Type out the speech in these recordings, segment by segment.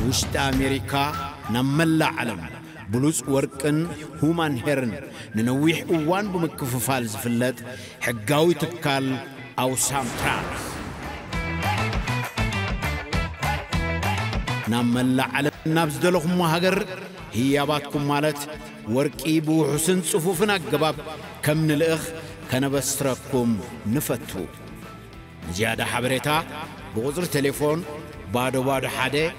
وشت أمريكا نملا علم بلوز ورقن هومان هيرن ننويح اوان بمكففال زفلت حقاوي تكال أو سامترانس نملا علم نابز دلوخم مهاجر هي باتكم مالت ورقي بو حسن صفوفنا قباب كم من الإخ كان بستركم نفتو زيادة حبريتا بغزر تليفون بادو حادي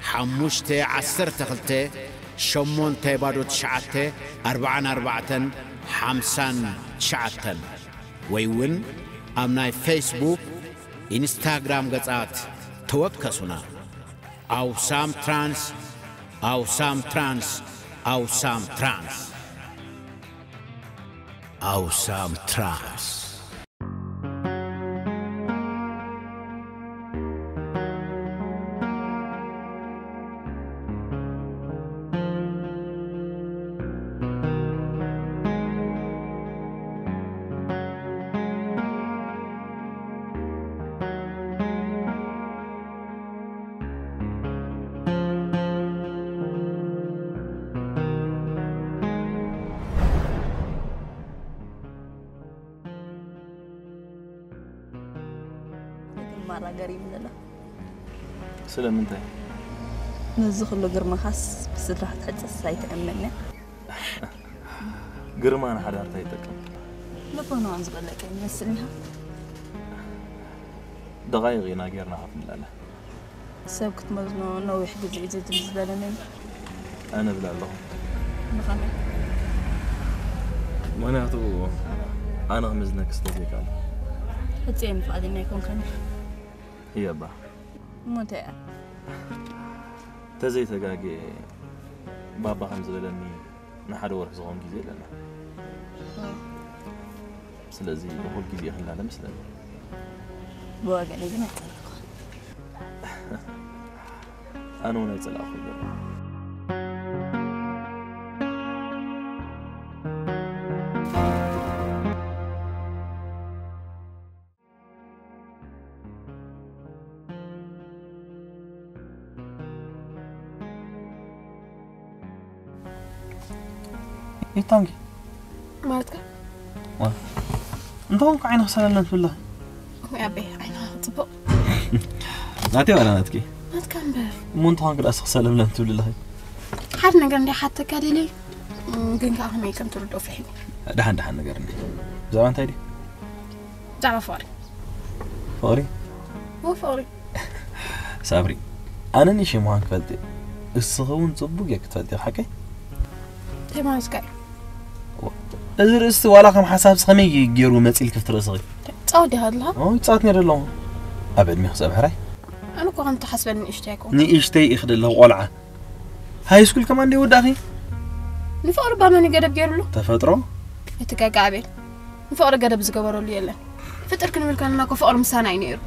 حموشتي عسر تخلتي شمون تيبادو تشعتي 44 50 ويون أمناي فيسبوك إنستغرام قطعات توكسونا أو سام ترانس أو سام ترانس أو سام ترانس أو سام ترانس مرة قريب لنا سلام انت نزخ له قرما خاص بس راح تحجز سايت أمنا قرما أنا حدا أرتيتك لبنا عنز قلك يمثلها دقايق يناقرنا حفن الله سابقت مزنو نوي حجز عزيز بالنسبة لنا أنا بلا الله نخمن ما نعطو أنا غمزناك استاذيك أنا هتسين فادي ما يكون كان هي با متى تزي تجاجي بابا خمسة لني نحد ورح زغم جزء لنا سلازي بقول جزء خلنا على مثلا بواقع لي جنات أنا ونيت الأخو يتانجي مالتك وا انتو عينك سلالن بالله يا ابي عينها طبق ناتي ولا ناتكي ناتكم به مو انتو هنقل اسخ سلالن بالله حد نقر ندي حتى كاليلي كن كاهم يكم تردو في حين دحن نقر ندي زمان تايدي زعما فوري هو فوري صبري انا نيشي مو هنك فلتي الصغون صبوق يك تفلتي حكي تمام سكاي ازرست ولا كم حساب سخمي يجيرو مصيل كفت راسي تصودي هادلها تصاتني دلهم ابد مي حساب هراي انا كنت حسبني اشتاكو ني اشتي اخد له قلعه هاي سكول كمان دي وداخي نفقر بامن قدب غيرلو تفطرو يتقاقابل نفقر قدب زغبرو لي يلا فطر كن ملكن ما كفقر مسانا ينير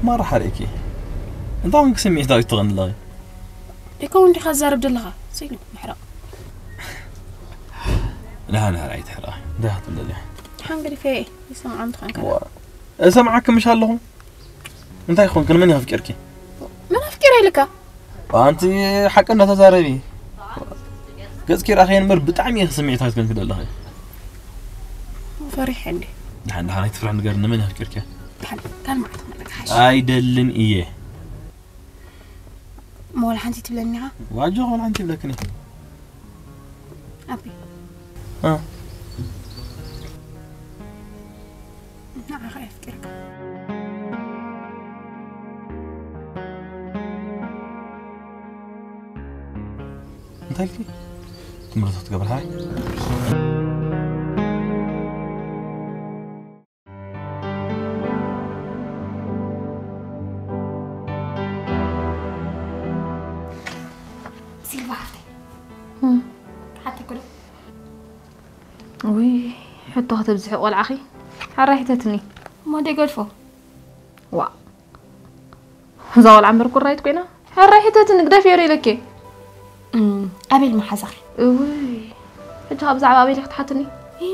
ما راح عليكي انت عم تسمي داي تغن لاي يكون دي خزار بدلها سينو محرق لا انا رايت حرا ده تندلي حنقري في يسمع عند خانك اسمعك مش هلهم انت يخون كن من يفكركي من افكري لك انت حقنا تزاربي قصكير اخي نمر بطعمي سمعتها كن كده الله فرح عندي نحن هاي تفرح نقر من يفكركي كان معك مالك حاجه ايدلن ايه مول حنتي تبلنيها واجه ولا انت بلكني ابي نعم خايف كيرك انت هيك مرتك قبل هاي سيبا حتى كله وي حتى هتبزح ولا اخي حريحتتني ما دي قلفو وا زاول عمر كرايت كوينا حريحتتني قدا فيري لك ابي المحزخ وي حتى ابزع ابي لك تحتني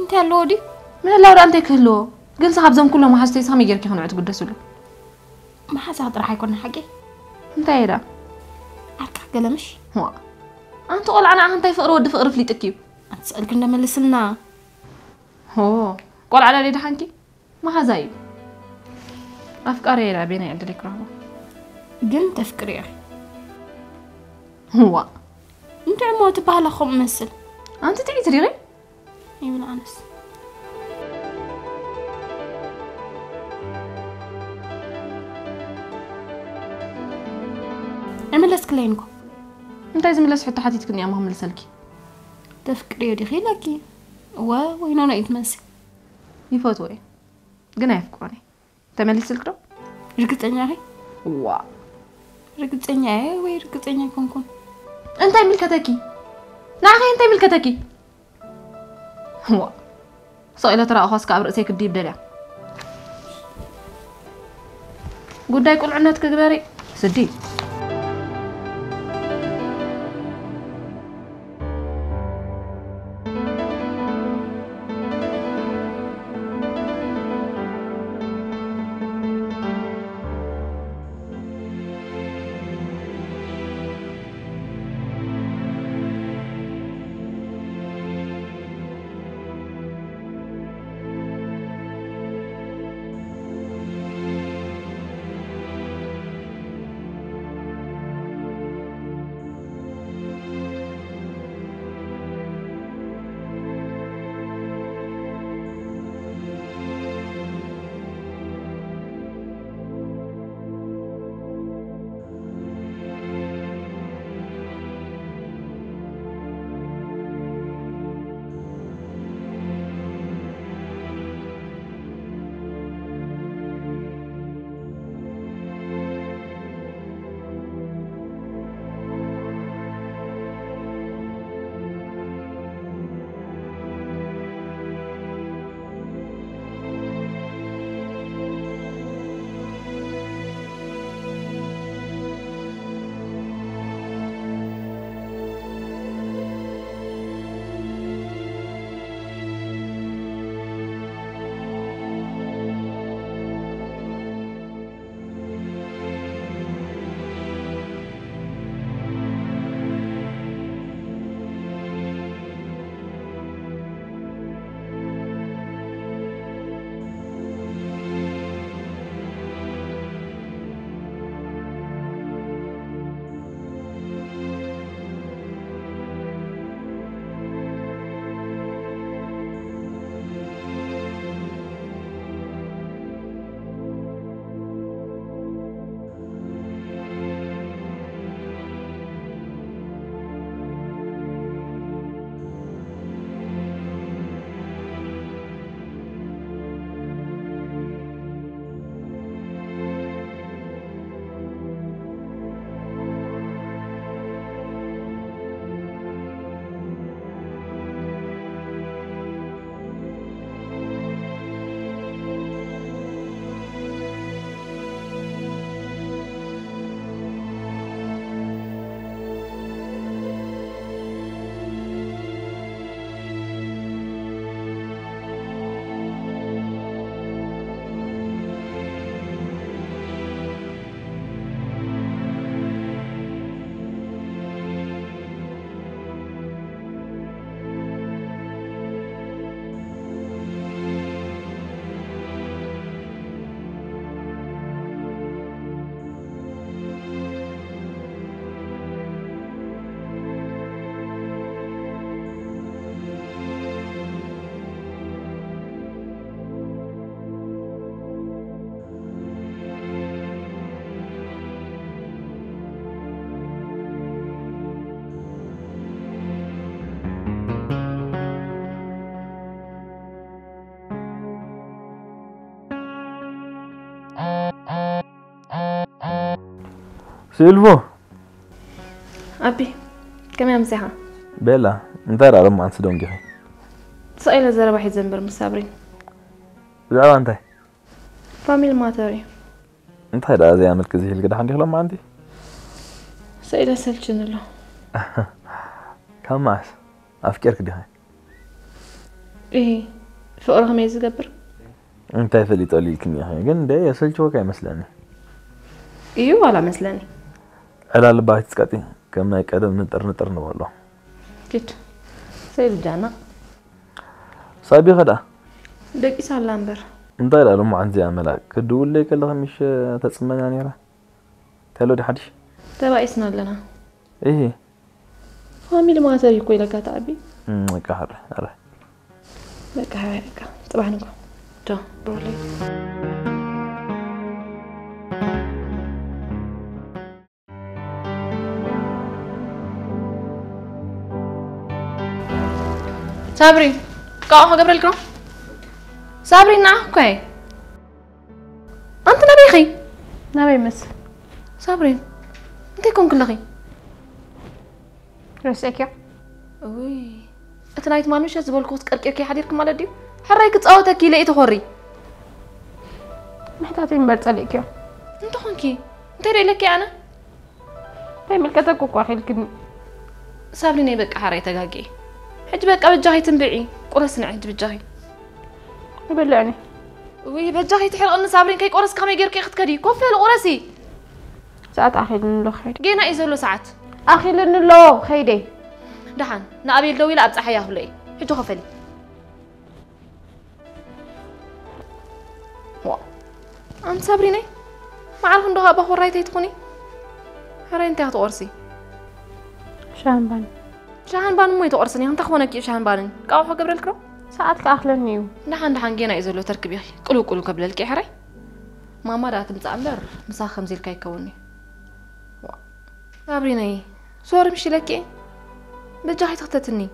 انت لودي من لا انت كله قل صاحب زم كله ما حستي سامي غيرك خنعت قدسلو ما حزخ راح يكون حقي انت ايدا أركب قلمش هو أنت قول أنا أنت فقر ود فقر فلي تكيب أتسألك لما لسنا هو قول على لي دحنكي ما هزايب أفكاري لا بيني عند الكرامة جن تفكر يا أخي هو أنت عمو تبها لخم مثل أنت تيجي تريغي يمين أنس عمل كلينكو أنت إذا ملص حتى حتى تكني أمهم لسلكي تفكري يا خيلكي وين أنا يتمسك يفوت وين قنا يفكرني تملي سلكرو ركضتني هاي وا ركضتني هاي وين ركضتني كون أنت ملكتكي لا أخي أنت ملكتكي هو سؤال ترى أخوس كابر سيك الديب دلع قد يقول عنك كباري سدي سيلفو أبي كم يوم مسيحة بيلا انت راه ما انت دونجي سؤال زرا واحد زنبر مسابرين زعما انت فاميل ماتوري انت هذا زي عملت كذي القدح عندي خلاص ما عندي سؤال سلشن له كم معس افكرك دي هاي ايه فقرها ما يزقبر انت فلي تقولي الكمية هاي قن ده يسلش وكاي مثلاني ايوه ولا مثلاني على البايت سكاتي كم ناي قدم نطر والله كيت سيد جانا صايبي غدا دقي سالامبر انت لا لو عن زي عملك كدول لي كلها مش تسمعني يعني تلو دي حدش تبا اسنا لنا ايه فاميلي ما تري كوي لك تعبي كحر اره لك هيك طبعا نكو تو برولي صابري قاعد قبل الكرو صابري نعكوي انت نبيخي نبي مس صابري انت يكون كل اخي رسيك يا وي اتنايت ما نمشي زبلكوت قرقيركي حديرك مال ديو حرايك تصاوتك لي تخوري محتاجين برصليك يا انت خونكي انت ريلك انا هي ملكتك وقاخيل كدني صابري ني بقى حراي تغاغي حج بقى بجاهي تنبعي قرصنا حج بجاهي يبلعني وي بجاهي تحرق ان صابرين كي قرص كامي غير كي خدكدي كوفل قرصي ساعات اخيل نلو خيد جينا يزلو ساعات اخيل نلو خيدي دحان نابيل دوي لا ابصح يا هلي حجو خفلي وا ام صابريني ما عارف ندها بخورايتي تكوني هراي انت هتقرصي شاهن بان مو يتقرصني انت خونك شاهن بان قاو حق قبل الكرو ساعات كاخلنيو دحان جينا يزلو تركب يا قلو قبل الكي حراي ماما دا تمصامبر مسا خمزيل كاي كوني وا صابريني صور مشي لكي بجاهي تختتني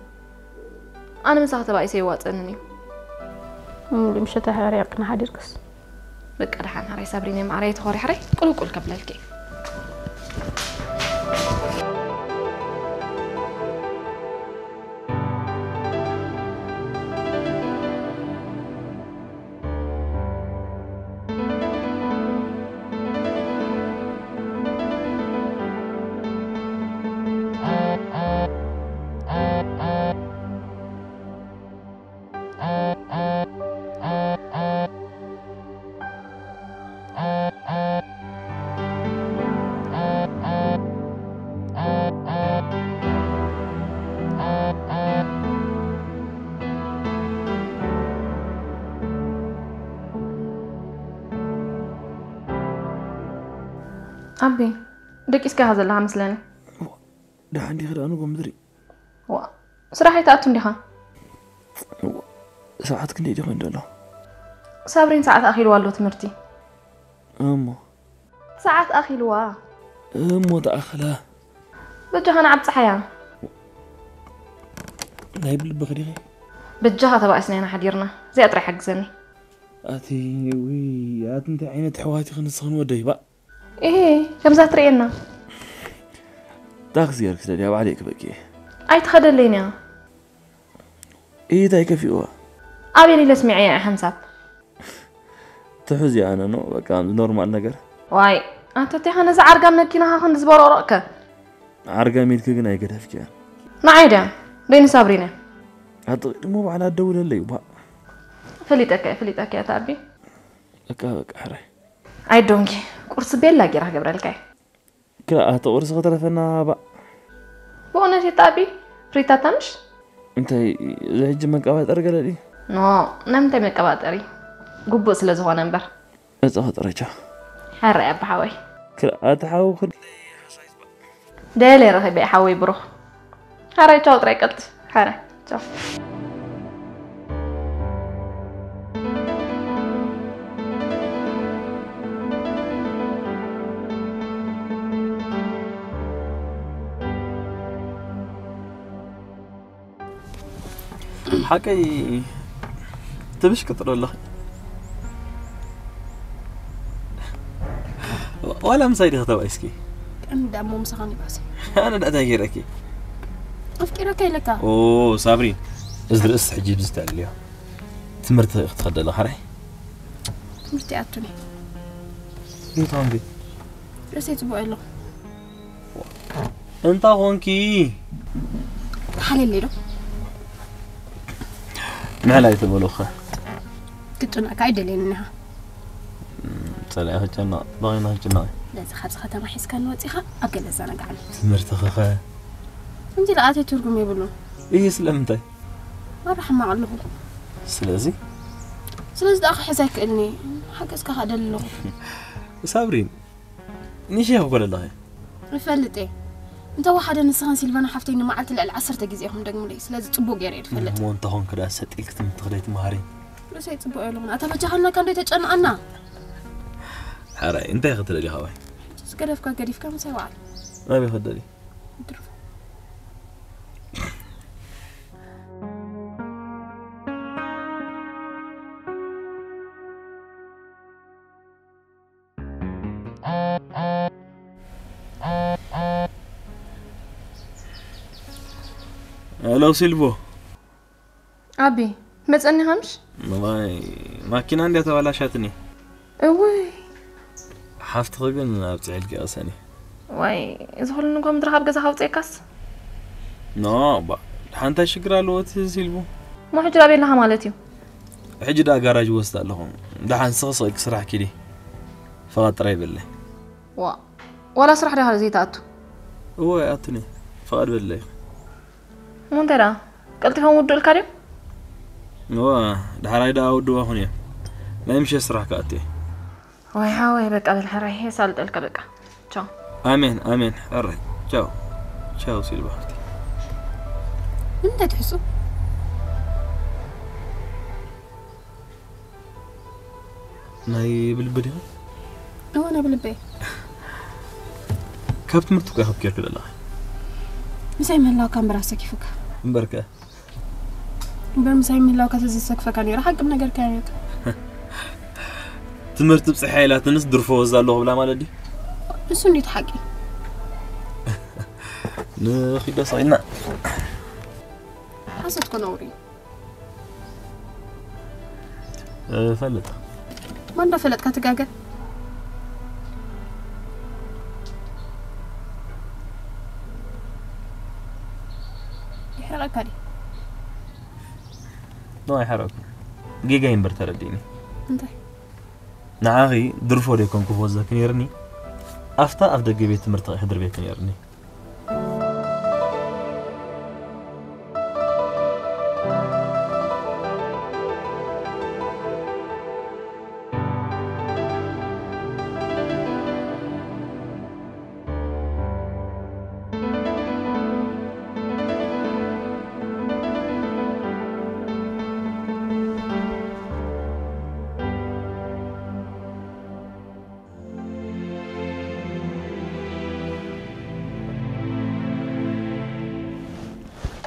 انا مسا تبعي سي واصنني اللي مشى تحري يقنا حديركس بقى دحان حراي صابريني معري تخوري حراي قلو قبل الكي أبي دك إسكا هذا اللي عمسلاني ده عندي غير أنا قمدري صراحة تأتم ديها ساعات كنت يجي من دولة صابرين ساعات أخيل والو تمرتي أما ساعات أخيل وا أما تأخلها بجها أنا عبد صحيان لا يبلب بغريغي بجها تبع سنين حديرنا زي أطرح حق زني آتي وي آت انت عينة حواتي خنصخن ودي بقى إيه كم زات رينا تاخذ يارك سلالي أبو عليك بكي أي تخدر لينا إيه دايك فيها أبي لي لسمعي يا حنساب تحوزي أنا نو بقى نورمال نجر واي أنت تيها نزع عرقام نكينا هاخن زبار وراك عرقام ميلك جنا يقدر فيها نعيدا بين صابرينا هذا مو على الدولة اللي يبغى فليتك يا تابي بقى حري أي دونكي قرص بيلا جرا جبرالكاي كلا هتقرص خطر فينا بقى بونا شي تابي ريتا تمش انت زي جمك أوقات أرجع لي نو نمت مكباتري قبو سلزوا نمبر بس خطر يا حر يا بحوي كلا أتحاول خد دالي راح يبيع حوي بروح حر تشوت ريكت حر تشوف حكي تبش كتر والله ولا مصيدي خطا ويسكي أنا دامو مسخاني بس انا دا غيرك أفكرك لك اوه صابرين ازرس حجيب زت عليها تمرت تخدل خري مرتي أتوني انت عندي رسيت بقوله انت هونكي حالي ليلو ما لا يتبلوخه كنت أنا قاعدة لينها سلام هجنا ضاينا هجنا لازم خبز ختم حس كان وطيخة أقل الزنا قاعد تمرتخخه انت لقيتي ترجم يبلون ايه سلامتي ما راح ما اقول لكم سلازي ده اخ حزاك اني حقك هذا له صابرين نيشي اقول الله يفلت ايه انت واحد نسخان سيلفانا حفتين ما عدت العصر تجزيهم دغم لي سلاز طبو غير يفلت مو انت هون كده ستيلك تخديت مهاري لو سي طبو يلون اتفجحنا كان يتጨنقنا حراي انت يا ختلي هواي سكرفك قريفك ما سيوعد ما بيخدلي هلو سيلفو أبي متسألني همش؟ والله ماكينة عندي تبلاشتني اوي حفت خلقن ابتعلك اساني واي زهول نقوم درهاب غزا خاوصيكاس نو با حانتا شكرا لوت سيلفو ما حجر ابي لها مالتي حجي دا غاراج وسط لهم دحان سقسق سرح كدي فقط ري بالله ولا سرح ده زي تاتو هو اتني فقط بالله مون ترى قلت فهم ودو الكريم هو دحراي دا ودو هونيا لا يمشي سرح كاتي واي هاوي بقى بالحراي سالت الكبقه تشاو امين امين الري تشاو تشاو سيلفو انت تحسو ناي بالبدي هو انا بالبي كابت مرتك اخذ كير كده الله مساي من الله كان براسك يفك مبركه مساي من الله كتزي سقفه كان راح اقم نجر كان تمرت بصحيلات نس درفو زالو بلا مالدي بس نيت حقي نخي بصينا حسيت كنوري فلت ما انت فلت كاتجاجا يحرك علي نو يحرك جيجا ينبر ترديني انت نعاغي درفو ديكون كفوزا كنيرني أفتا أفدا جيبيت مرتا حضر بيت كنيرني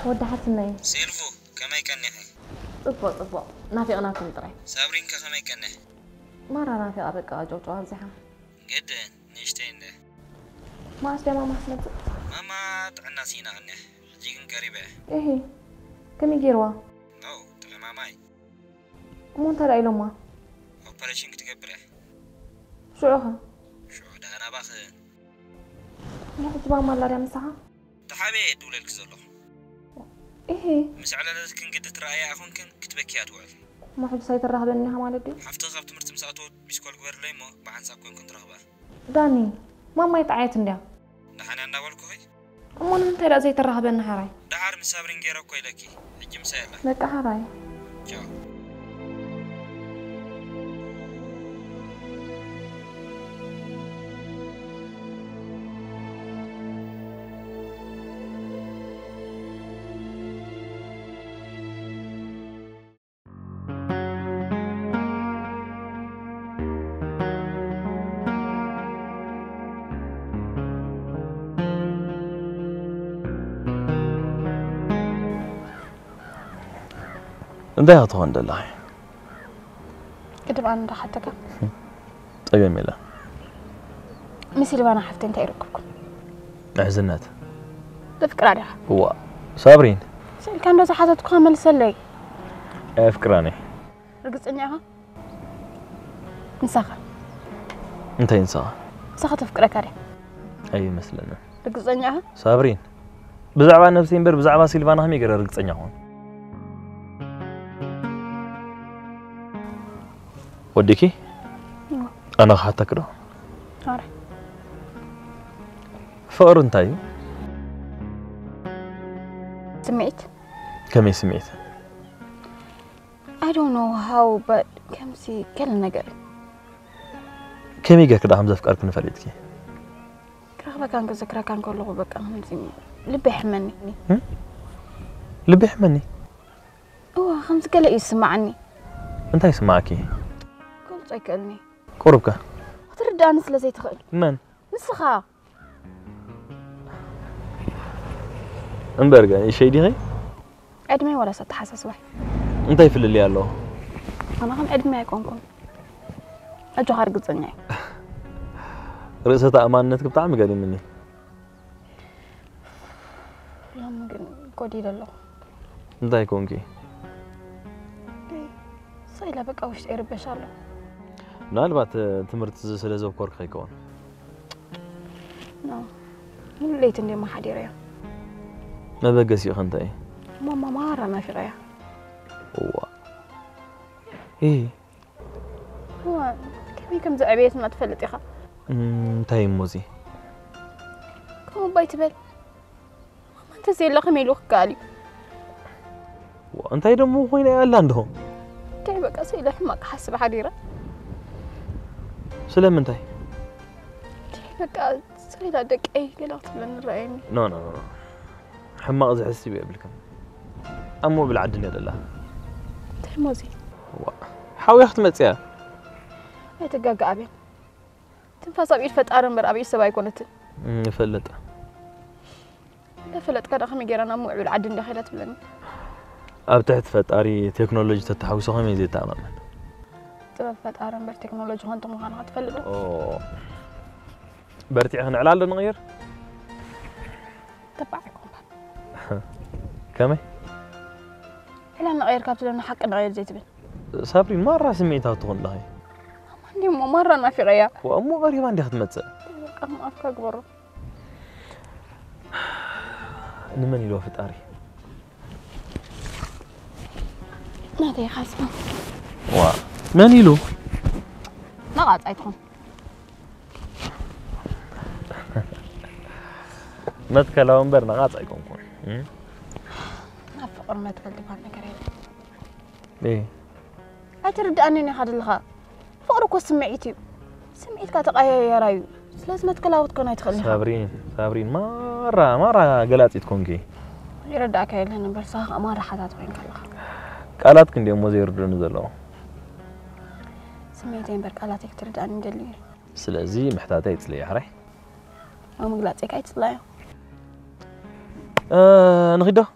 ود حسناي سيلفو كما يكنه طبق نافقنا كنطري صابرين كما يكنه مرة نافقة بقى جوجو زحام قد نشتين ده ما اسمع ماما سمعت ماما تعنا سينا عنه جيكن قريبة ايه كم يجيروا نو تلا ماماي مو انت رأي لما اوبريشن كتقبله شو عها شو ده انا باخذ ما كنت ماما الله ريا مساحة تحابي دولة الكزلو ايه مس على ذلك قد ترايا اخون كتبكي اتوال ما حد سيطر رهبة انها مالدي حفت غبت مرت مساتو بيسكول غير ليمو بحنسا كنت رغبة داني ماما يتعيط انديا دحنا نداولكو هي اما انت لا زيت الرهبة انها راي دحار مسابرين غيرو كويلكي حجي مسايلا لك هاراي تشاو ده طبعا دلعي كده بقى انا حتى كده طيب ميلا مسيري بقى انا حفتين تايركم احزنات تفكر عليها هو صابرين سأل كان ده حاطط كامل سلي افكراني رقصني اها نسخه انت انسى نسخه تفكرك عليه اي مثلنا رقصني اها صابرين بزعبا نفسين بر بزعبا سيلفانا هم يقرر رقصني هون وديكي انا حتى كده عارف فقر انتايو سمعت كمي سمعت I don't know how but كمسي كل نجر كمي جا كده حمزة فكرك نفريتك رغبة كان كذكرى كان كله بقى خمسين لبي حمني لبي حمني خمس كلا يسمعني انت يسمعكي قلت أكلني قربك ترد أنا سلا زي تخيل من نسخة انبرجع شيء دي هي أدمي ولا ستحسس واحد انت يفل اللي قاله أنا هم أدمي يكونكم أجو هارج زنيا رئيسة أمانتك بتعمل قاعدين مني لا ممكن قدير الله انت يكون كي صيلا بقى وش تقرب إن شاء الله نالبات تمرت سلازو كورك خيكون نعم من ليت إني ما حد يريا ما بقى سيخ انت ايه ماما مرة ما في ريا ايه هو كم زعبيت ما تفلت يا خا تايم موزي كم بيت بل ما انت زي اللي خميلوخ قالي وانت ايضا مو خوين ايه اللي عندهم كيف بقى سيلا حماك حسب حديرة سلام انتي كيف بقى سيلا دك اي قلت لنا رأيني نو حماق زي حسي بي قبلكم امو بالعدن يد الله ترموزي حاول يختم اتسيا هاي تقاقع بين تنفاس أبيش فتقارن بر أبيش سباي كونت فلت لا فلت كذا خمي جيران أمو عبل عدن دخلت بلني اب تحت فتاري تكنولوجيا تتحوسو خمي زي تماما تبى فتقارن بر تكنولوجيا هون تمغانا تفلت اوه برتي احنا علال نغير تبعكم كمي إلا نغير كابتن لنا حق نغير زيت بن صابرين مرة سميتها تغن لهي عندي مرة ما في غيا وأمو غريبة عندي خدمت أم أفكار برا نمني لو فتاري نادي حاسبة ماني له ما قاعد أيتهم ما تكلمون برنا قاعد أيكم أفكر ما تكلم عن كريم إيه أترد أنني هذا الغاء فقرك وسمعيتي سمعيتك تقايا يا رايو لازم تكلاوت كنا يدخلني صابرين مرة قلاتي تكون كي يرد أكيد لنا برصاغ ما راح حتات وين كلها قالات كندي مو زي يردون زلو سمعيتين برك قالاتك ترد أني دليل سلازي محتاجة يتسلي حري أو مقلاتك أي تطلعي نغيده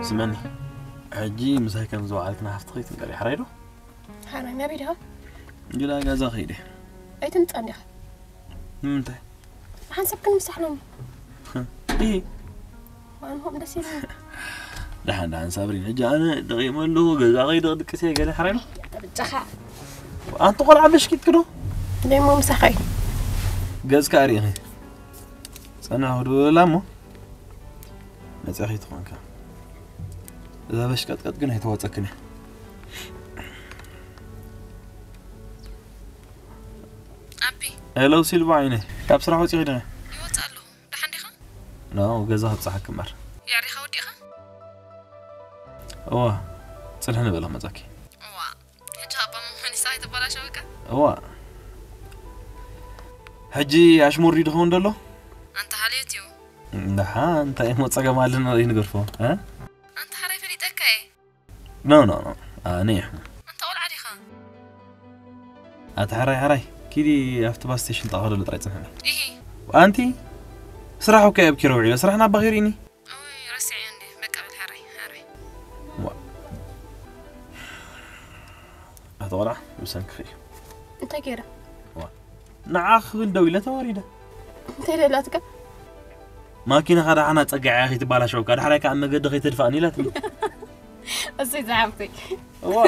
سمعني حجي مساي كان زوالك نحفت خيط نقري حريرو حري ما بيدها جلا جازا خيدي أي تنتقني متى حنسب كل مسحلهم إيه وأنا هم دسيرين دحين صابرين حجي أنا دغي ملو جازا غيد غد كسي قال حريرو بتجخع أنت قول عبش كيت كده دايما مسخي جاز كاري هي أنا هدو لامو نتأخي تقانك إذا باش قد قناه تواتكني أبي هلو سيلفا عيني كاب صراحة وتي غيدنا يوتالو دحن ديخا نو جازها بصحة كمار يا ريخا وديخا أوه صلحنا بلا مزاكي حجابا من سايت بلا شوكة أوه حجي عشمور ريد خون دلو أنت حاليتيو نحا أنت إيه متصقى مالنا رين قرفو ها أنت حري فريد أكاي نو نيح أنت أول عريخا حراي كيدي أفتبا ستيشن تغير اللي طريت سنحني إيه وأنتي سرحوا كيب كيروعي سرحنا بغيريني أوي رسعي عندي بقى بالحري هذا يسانك خي أنت كيرا نعاخ الدولة تواريده أنت ليلاتك ماكينة هذا أنا تقع أخي تبالا شوكة هذا حركة عم قد أخي تدفعني لا تبي أصيد زعمتي وا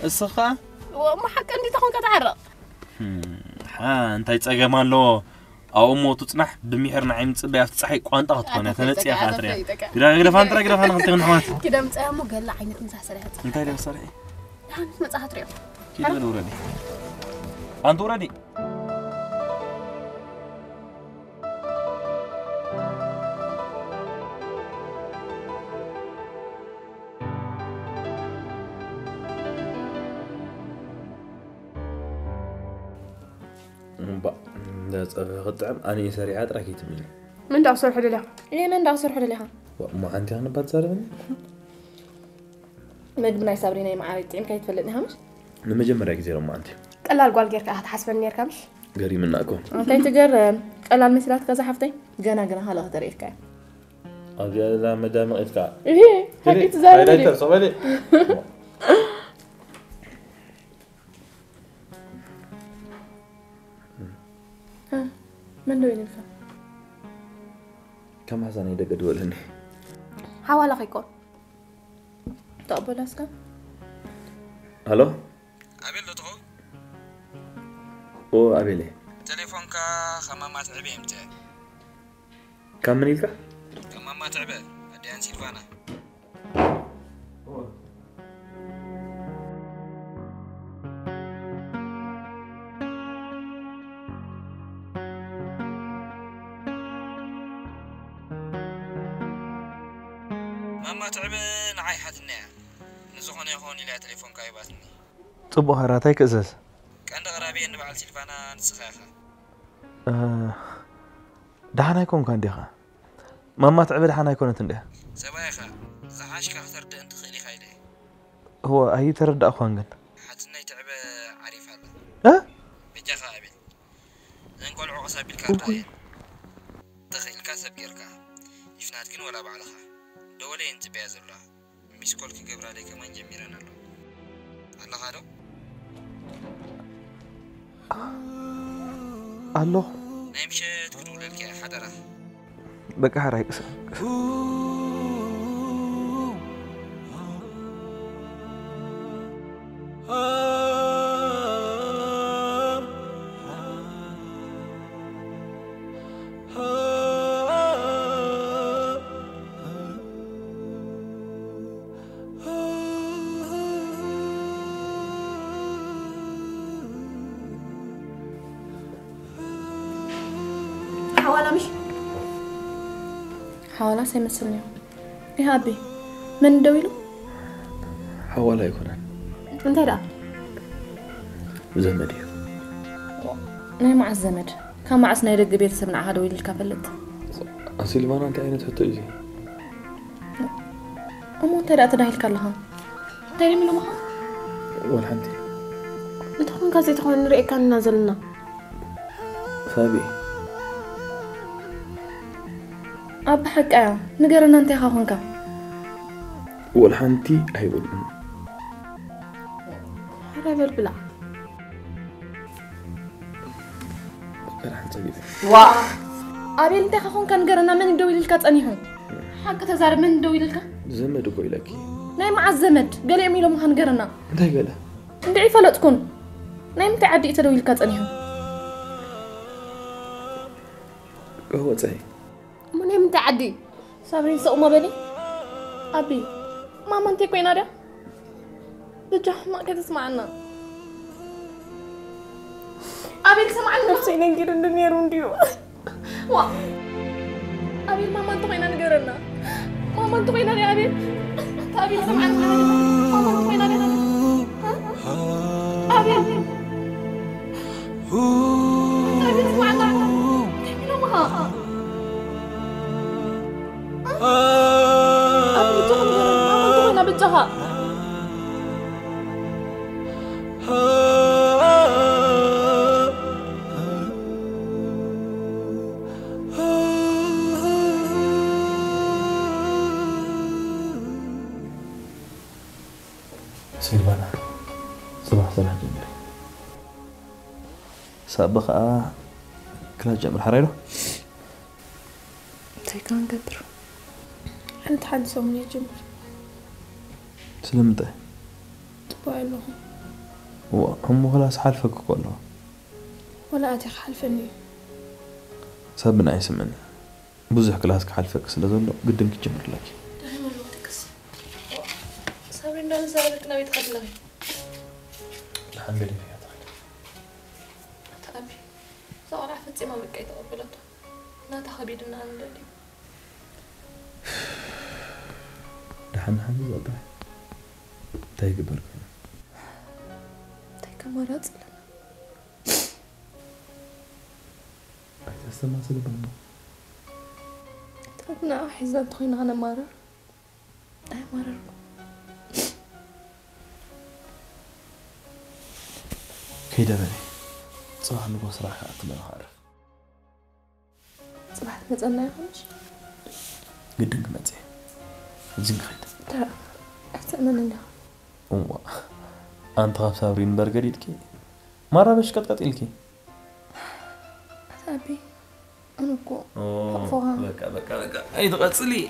السخاء وما حق عندي تكون كتعرق أنت يتصجم له أو مو تصنح بميحر نعيم تصبي في صحي قانت أخذ تنسي يا خاطري كده فان ترى كده فان خلتين حمات كده متأمل قال لا عينك مسح سريعة أنت اللي صريح لا مسح تريو كده دورني أنت وراني قطعم أنا سريعات راكيت مني من دا أصور حدا لها إيه من دا أصور حدا لها ما أنت أنا بتصرفني ما قبنا يصابريني مع عيد تعين كي تفلتني همش لما جمع راكي زيرو ما أنت قلال قال غيرك هتحسبني نير كمش قري منكم أنت تجر قلال مثلات كذا حفتي جنا هلا هدري إفكار أبي لا مدام إفكار إيه حكيت زاري لا تصبري من دوين الفا كم حسن يدق دولني حوالا خيكون تقبل أسكا هلو أبيل لطخو أو أبيلي تليفونك خمامات عبي امتى كم منيلك خمامات عبي أديان سيلفانا ماما تعبان عاي حاتني نزخون يخون إلى تليفون كايباتني طب هراتي كأساس كان غرابي إن بعد سيلفانا نسخاخة دحنا يكون كان ديها ماما تعبان دحنا يكون تنده سبايخة زحاش كاختر دين تخيلي خايلي هو أي ترد أخوان قن حاتني تعب عريف هلا بجاخة أبي نقول عقصة بالكارتاين تخيل كاسب جيركا يفنات كن ولا بعلخا دولي انت بيازر الله ميسكول كجبر عليك كمان جميرنا له الله هذا الله نمشي تقول لك يا حدرة بقى هرايكس حوالا سيمثلني يا أبي من دويلو حوالا يكونن انت دا زمدي ناي مع الزمد كان مع سناير الجبير سبنا عهد ويل الكفلت أصيل ما أنت عينت حتى إيزي أمو انت دا تداهي الكالها دايري منو مها والحمد نتخون كازي تخون نرئي كان نازلنا فابي أب حق نقرنا انت خاخونك والحنتي هيقول هذا بالبلا وا أبي انت خاخونك نقرنا من دويل الكاتانيهم حق تزار من دويل الكا زمد كوي لك ناي مع الزمد قال يعملوا ما نقرنا انت قال انت عيفه لا تكون ناي متى عدي تدويل الكاتانيهم هو صحيح مني متى عدي صابرين سوق ما بني أبي ماما انت كوين هذا بجح ما كنت تسمعنا أبي تسمعنا نفسي ننقر الدنيا رونديو وا أبي ماما انت كوين نقرنا ماما انت كوين هذا أبي أبي تسمعنا ماما انت كوين هذا أبي أبي تسمعنا كملوا معها أبي تغني أنا بالجهة سيلفانا صباح صباح جميل سابق كلا جمر حريرو تيكان قدر أنت حد سومني جمر سلمته تباي لهم وهم خلاص حالفك كله ولا أتي خلفني سبنا يسمعني بوزح كلاسك حلفك سلازولو قدمك تجمر لك دائما الوقت صابرين دون سابرك نبي تخلغي الحمد لله فيها تقبي سأقول عفتي ما بقيت أقبلته لا تخبيدنا عن ذلك دحن حمد الله تايقبر مرات استمع سلبنا تركنا أحزاب تخين أنا مرر أي مرر كيدا بني صراحة نبغى صراحة أطلع عارف صباحت متأنا يخونش قدنك متى زين خيد ترى أحسن والله أنت خاف صابرين برجر يلكي مرة بش قط يلكي أبي أنا كو بكا أي تغطلي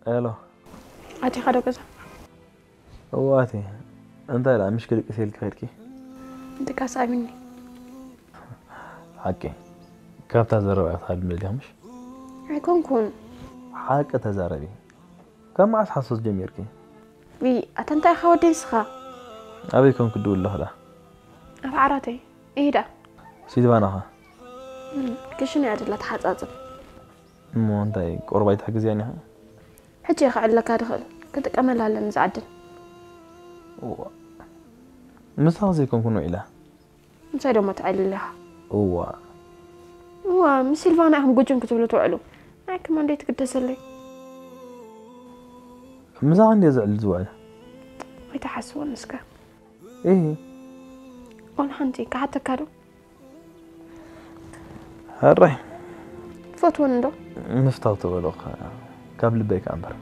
الو أتي خدو كذا واتي انت لا مش كده كسيل خيركي أنت كاسة مني حكي كيف تزرع هاد مليامش هيكون كون حاجة تزاربي كم معس حصص جميركي بي أتنتي خودي سخا أبي كون كدول له لا أفعرتي إيه ده سيدي بانها كشني أدلة حاجة مو انت قربايت حق زيانها حجي خعل لك أدخل كنت أكمل هلا نزعدل مسا زيكم كونوا إله نسايدو ما تعلي لها هو مسيلفانا هم جوجن كتبلو تعلو هاي كمان ديت قدس لي مسا عندي زعل زوال هاي تحسوا نسكا إيه قول حنتي كحتى كادو هري فوت وندو مفتوت ولوخ قبل بيك أمبر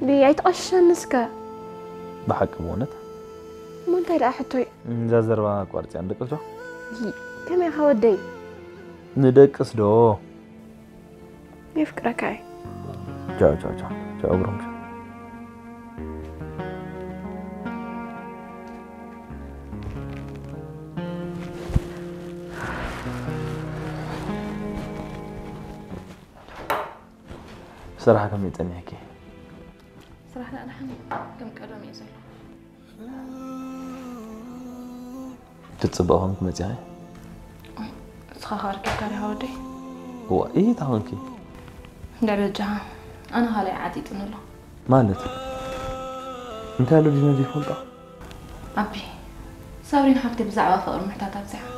بيعيت أشان نسكا بحق مونت مو انت لا حتوي زازروا كوارتي عندك وجو كم يا خودي ندقس دو يفكرك هاي جاو برمش صراحة كم يتني هيك صراحة أنا حمي كم كلام يزل تتصبغهم كم تجاي سخار كيف كان هودي هو إيه تهونكي درجة أنا هلا عادي تنلا مالت أنت قالوا لي نادي فلطة أبي صابرين حبتي بزعوة فقر محتاجة بزعوة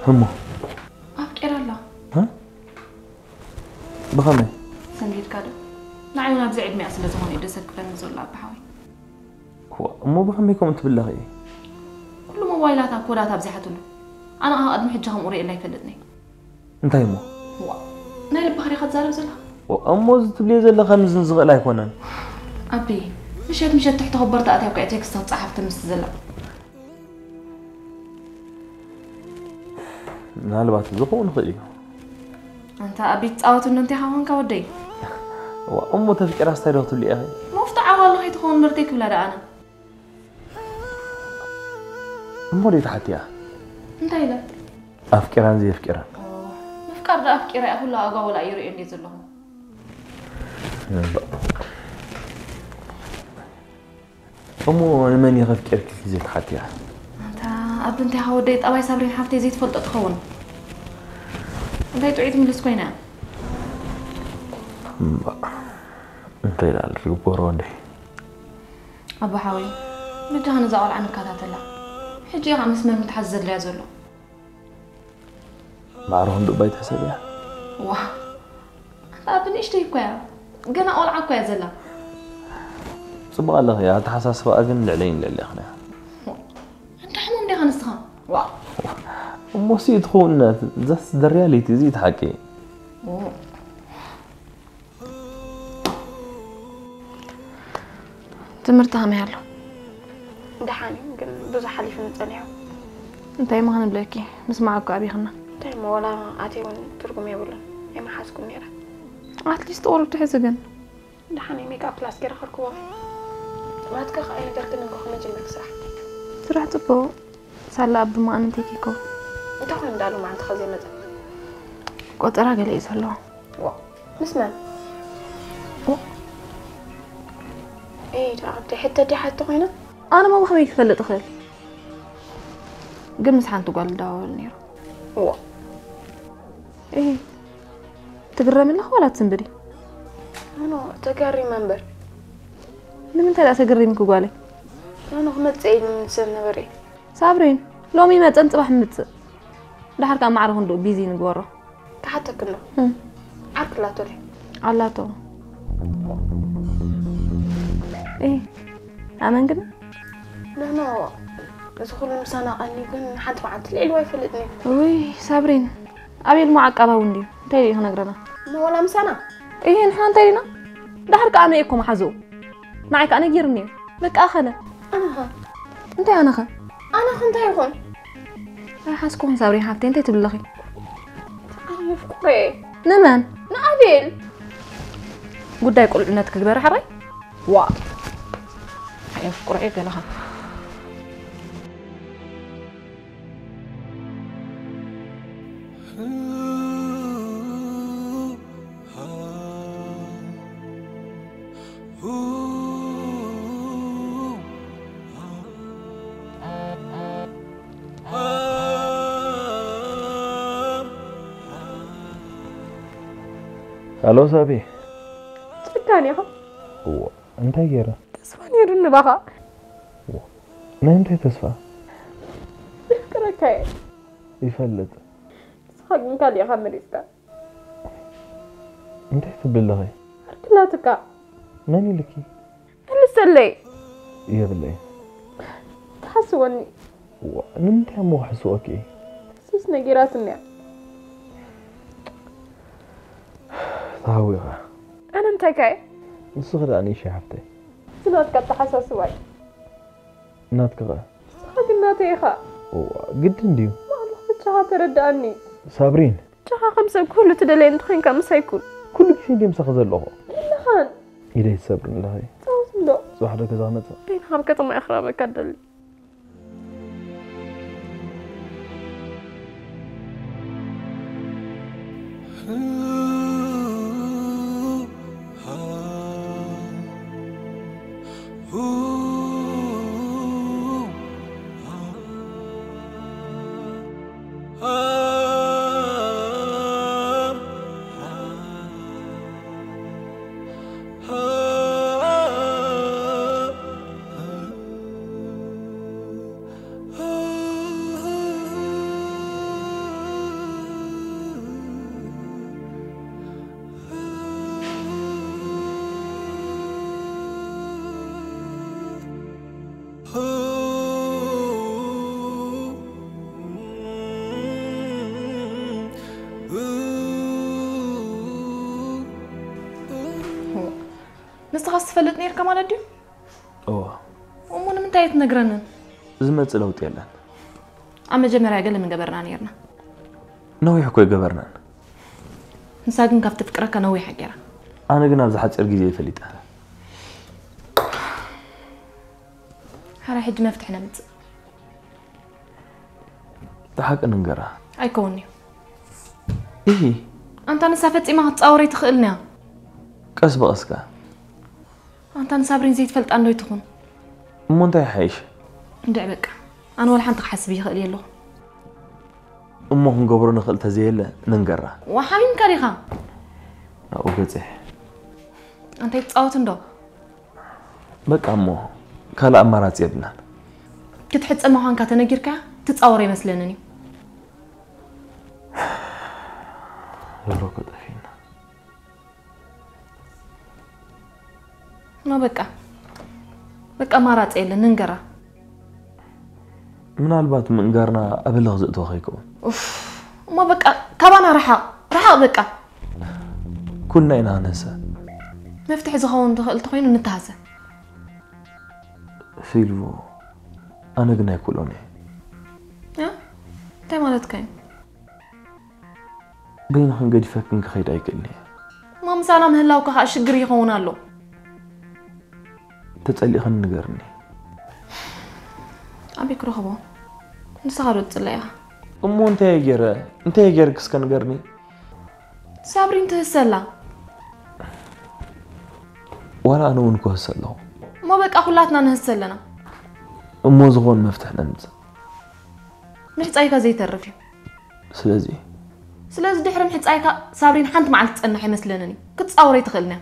همو أفكر الله ها بخمي سنجيد كادو نعيونا بزعيد مئة سنة زهوني دسك فلن نزول لها بحاوي هو مو بخميكم أنت بالله كل موبايلاتها كوداتها بزحتنا أنا أقدم حجهم أريد الله يفلتني أنت يمو هو نايل بخاري خد زارب زلها وأمو تبلي زل خمس نزغ لا يكونن أبي مشيت تحت خبرت أتي وقعتك صحفت مستزلة نهال زخون خليه أنت أبي تقاوت إنه أنت هون كودي وأمو تفكر أستيرو تقولي أخي مفتعة والله تكون مرتك ولا أنا أمو دي تحتيها أنت إلا أفكران زي أفكران مفكر ده أفكر أقول لا أقول لا يري إني زلهم أمو أنا ماني أفكر كيف زي تحتيها أنت أبي أنت هوديت أبي صابرين حفتي زيت فلت أتخون أنت تعيد من السكينة أنت إلى الرجبور دي أبو حاوي مجانا زعل عنك هذا لا حجي عم اسمه متحزر لي أزوله معروفهم دبي حسابيها واه أبي نشتري كويا جنا أول عكويا زلا صبغ الله يا تحساس فاجن لعلين للي اخنا انت حموم دي خنسخه وا موسي تخون زس الرياليتي زيد حكي تمرتها ما يالله دحاني يمكن بزح حليف نصلحه انت ما هنبلاكي نسمعك ابي خنا تايم ولا عاتي ترجم يقول اي ما حاسكم ميرا اتليست اورو تحسجن دحاني ميك اب كلاس كده خركوا ما تكخ اي نقدر كنا نكون نجي صح سرح تبو سالا اب ما انت كيكو انت خو ندالو ما انت خزي مزه قطرا قال يسلو وا مسمع ايه تعبت حتى دي حتى هنا انا ما بخمي يفلط خير قمص حانتو قال داول نيرو وا ايه تقرمي له ولا تسنبري انا تقري منبر لمن تلا تقري منكو قالي انا خمت سعيد من سنة بري صابرين لو مي ما تنصبح مت دحر كان معرف ندو بيزي نغورو حتى كله عارف لا تولي علاتو ايه امان كده لا بس كل مسانا قالني كن حد بعت لي الواي فلتني وي صابرين ابي المعقبه وندي تيري هنغرنا ما ولا مسانا ايه نحن تيرينا دحر كان ايكم حزو معك انا جيرني لك اخنا انا ها انت انا خا انا خنت يكون راح اسكون صابرين حتى انت تبلغي انا فكري نمان نقابل قداي يقول انك كبر حري وا هي فكري قالها الو صاحبي تفكاني اخو انت غيره تسفاني رن بقى ما انت تسفى فكرك يفلت صاحب من قال يا خمريستا انت تبلغي لا تكا ماني لكي لسه لي يا بالله تحسوني نمت مو حسوكي سيسنا جيراتني طاويغة انا انت كاي الصغر اني شحفتي سلوت قد تحسس واي ناتكغا صاحب الناتيخا قد نديو ما تشها ترداني صابرين تشها خمسة كله تدلين تخين كم سيكون كل شيء دي مسخز اللغة لهان إليه صبرين الله صوت له صحرا كذا متى بين حركة ما إخرابك أدلي نستخص فلت نير كمان أديو ومن تايت نقرنن زمت لوت يلا أما جمرة أقل من قبرنا نيرنا نوي حكوي قبرنا نساقن كفت فكرك نوي حقيرة أنا قلنا بزحات أرقي زي فليتها هلا حج ما فتحنا مت تحق أن نقرأ أيكوني إيه أنت نسافت إما هتصوري تخيلنا قص بقصك أنت نسابرين زيت فلت أنو يتخون مو أنت يحيش ندع بك أنا ولا حنطق حسبي خلي له أمه نقبرو نخلتها زي لا ننقرأ وحامين كاريخا أوكي أنت يتصاوت ندو بك أمه كلا أمارات يبنا كتحس أمه هانكا تنقركا تتصوري مثلنني يروك دفينا ما بقى بقى مرات إيه ننقرا من البات من قرنا أبلغ زقت وخيكم ما بقى كبانا رحا بقى كلنا إنا ننسى مفتح زخون تخين ونتهزى سيلفو أنا قلنا يقولوني يا تاي مالت كاين بينهم قد فكنك خير أيكلني ما مسانا مهلاو كها شجري هون له تتسألي خلنا نقرني أبيك رهبة نسهروا تسليها أمو أنت يا جير كس كان قرني صابرين تهسلا ولا أنا ونكو هسلا ما بك أخلاتنا نهسلنا أمو زغون مفتح نمز نحت أيكا زي ترفيو سلازي دحر نحت أيكا صابرين حنت معلت تسألنا حيمسلنني كنت صاوري تخلنا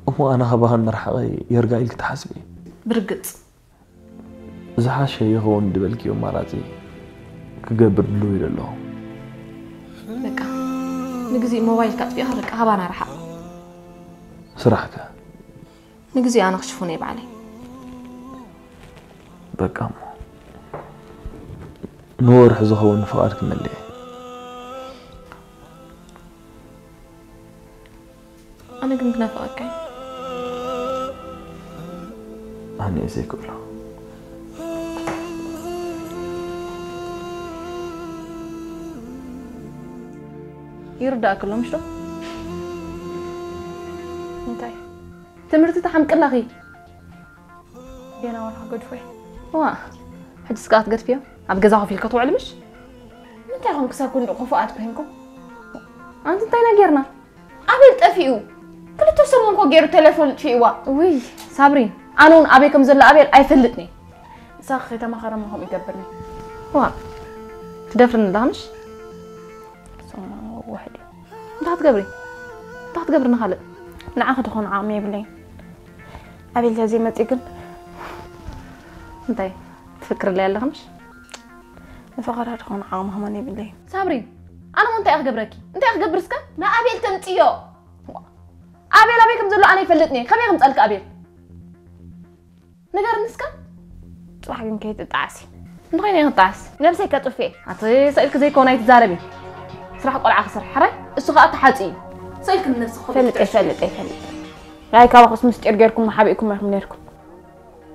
أمو أنا خباها النرحة يرجع لك تحسبي برقت زحاش شيء يغون دبلك يوم مراتي كقبر بلوي لله بكا نجزي موبايل كاتفيها لك هبانا رحا سرحك نجزي أنا خشفوني بعلي بكا نور حزخون فقارك من اللي أنا كنت نافقك أنا زي كله يرضى كلهم شو؟ انتي تمرتي تحمك الله غي بينا ورها قد فيه وا حد سكات قد فيه عم جزاها في الكتو علمش انتي هم كساكون قفوات بينكم انت انتينا غيرنا قبل تفيو كل تسمون كو غير تليفون فيوا وي صابرين انون ابيكم زل ابيل ايفلتني ساخي تمخرمهم يقبرني وا تدفرن دامش واحد انت هتقبرنا خالد نعاخد تكون عامية بلين أبي لازي ما تيقن انتي تفكر لي اللي خمش فقرها تكون عامها ماني بلين صابرين أنا وانتي أخقبركي انتي أخقبرسكا ما أبيل تمتيو أبيكم زلو أنا يفلتني خميكم تسألك أبيل نقار نسكا صحقن كي تتعسي انت خيني نتعس نفسي كتوفي عطي سألك زي كوناي تزاربي صراحة قول عخسر حري السخاء تحاتي سألك الناس فلت لا يكاوا خص مستير غيركم محابيكم ما نيركم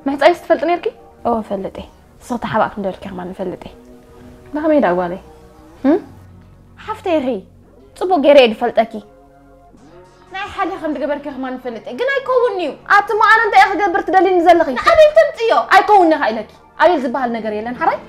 ما حتى استفلت نيركي فلت صوت حباك نديرك كمان فلت ما خمي داغوالي حفتي غي صبو غيري دفلتكي ناي حاجه خم دغبرك كمان فلت غنا يكونيو اتما انا انت اخ غبرت دالي نزلخي ابيل تمطيو ايكونني خايلك ابيل زبال نغير يلن حري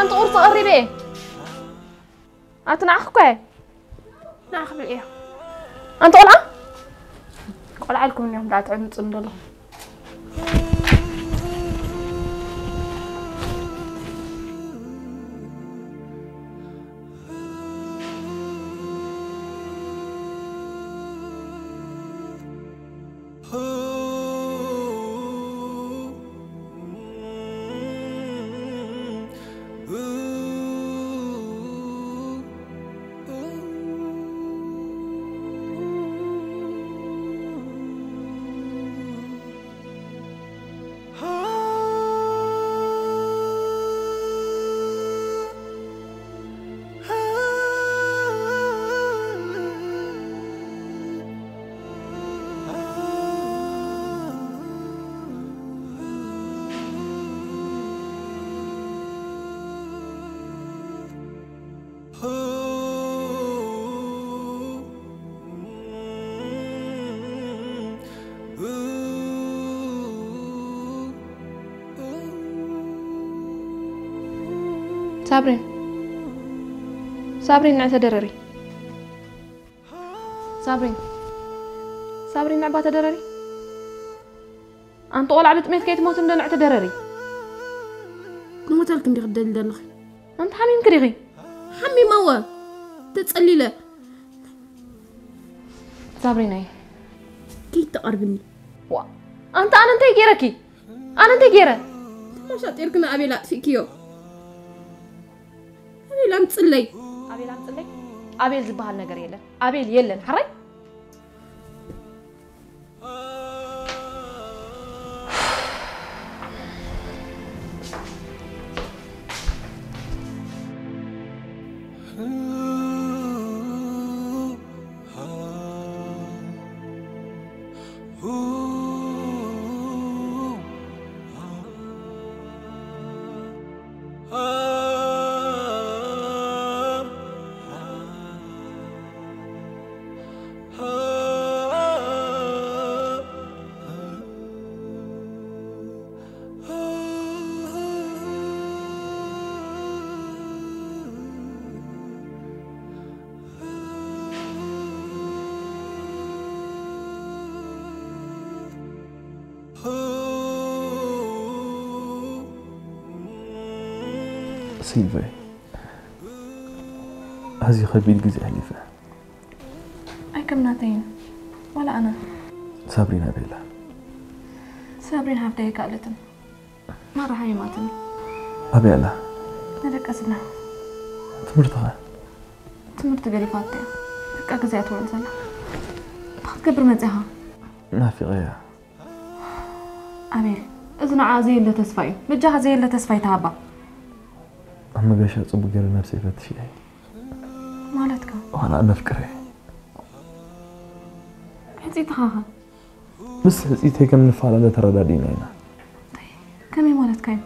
أنت قرص قريبة أتنعخكوا نعخ بالإيه أنت قلعة لكم اليوم لا تعلم تصندلهم صابرين نعتدرري صابرين نعبا تدرري أنت أول عبت ميت كي تموت ندن نعتدرري نموت لكم دي غدال دلخي أنت حميم كريغي حمي موا تتسألي له صابرين أي كي تقربني وا أنت جيركي أنت جيرة مش هتركنا أبي لا فيكيو أبي لا متصلي أبي زبال نجار يلا أبي يلا حري سيلفي هذه خبيل جزء حليفة أي كم ناتين ولا أنا صابرين أبيلا صابرين هبدأ قالتن ما راح يماتن أبيلا ندك أسنا تمرت قري فاتي دك أجزاء تقول زلا تكبر مزها ما في غيرها أبيل إذن عازي اللي تسفي بجهزي اللي تسفي تعبا أما قاش أصب قال نفسي فتشي مالتك وأنا أفكره حزيتها بس حزيت هيك من الفعل ترى دادين هنا طيب كمي مالتك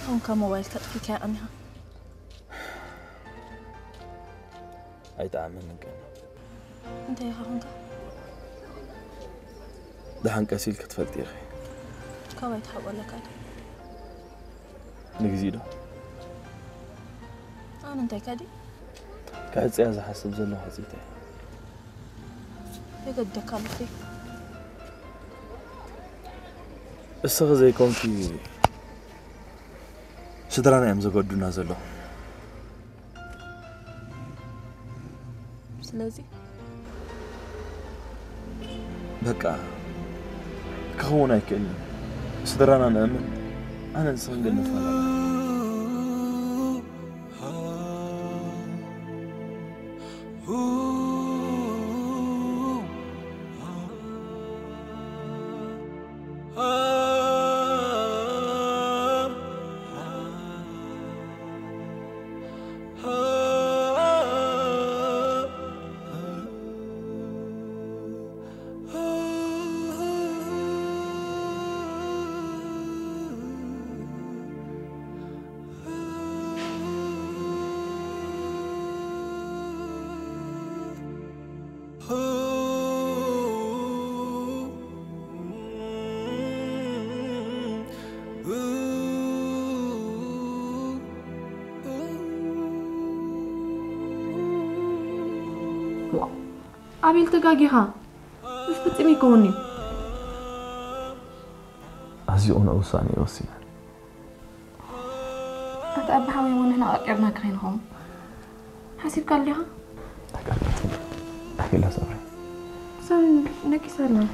هون كم موبايل تطفيك يا أمها أي تعمل منك أنت يا هونك ده حنكسيل كتفلت يا أخي كواي تحول لك نجزيده أنا أنت كادي قاعد سيازة حسب زلو حزيته يقدك على فيك الصغة زي كونكي سدرانا يمزو قدونا زلو سلازي بقى كهونا يكلم سدرانا نأمن أنا نسنق النفاق أبيل تقاقيها مش بتسمي كوني أزيون أوساني وسيم أتأبحا ويمون هنا أقرنا كرينهم حسيب قال لها أحكي لها صبري سن نكي سلام